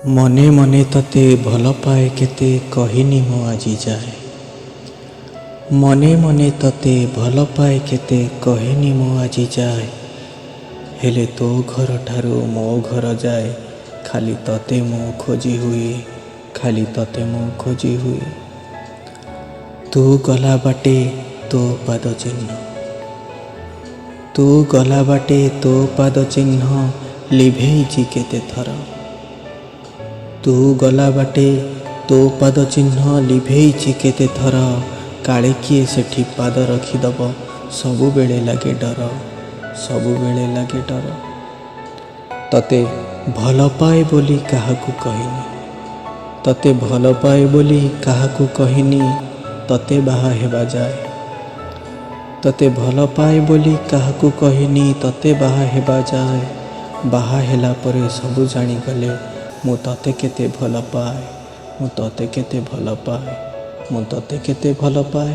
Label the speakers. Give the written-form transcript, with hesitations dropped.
Speaker 1: मने मने तते भल पाए केते कहिनी मो आजी जाए। मने मने तते भल पाए केते कहिनी मो आजी जाए। हेले तो घर ठारू मो घर जाए, खाली तते मो खोजी हुए, खाली तते मो खोजी हुए। तू गला बाटे तो पाद चिन्ह, तू गला बाटे तो पाद चिन्ह लिभेइछि केते थर। तू गला बाटे तो पाद चिन्ह लिभेइछि केते थर। काले किए सेठी पाद रखिदब सबु बेले लागे डर, सबु बेले लागे डर। तते भल पाए बोली काहाकू कहिनी, तते भल पाए बोली काहाकू कहिनी, तते बाहा हेबा जाए। तते भल पाए बोली काहाकू कहिनी, तते बाहा हेबा जाए। बाहा हेला परे सबु जानी गले मु तते केते भल पाए, मु तते केते भल पाए, मु तते केते भल पाए।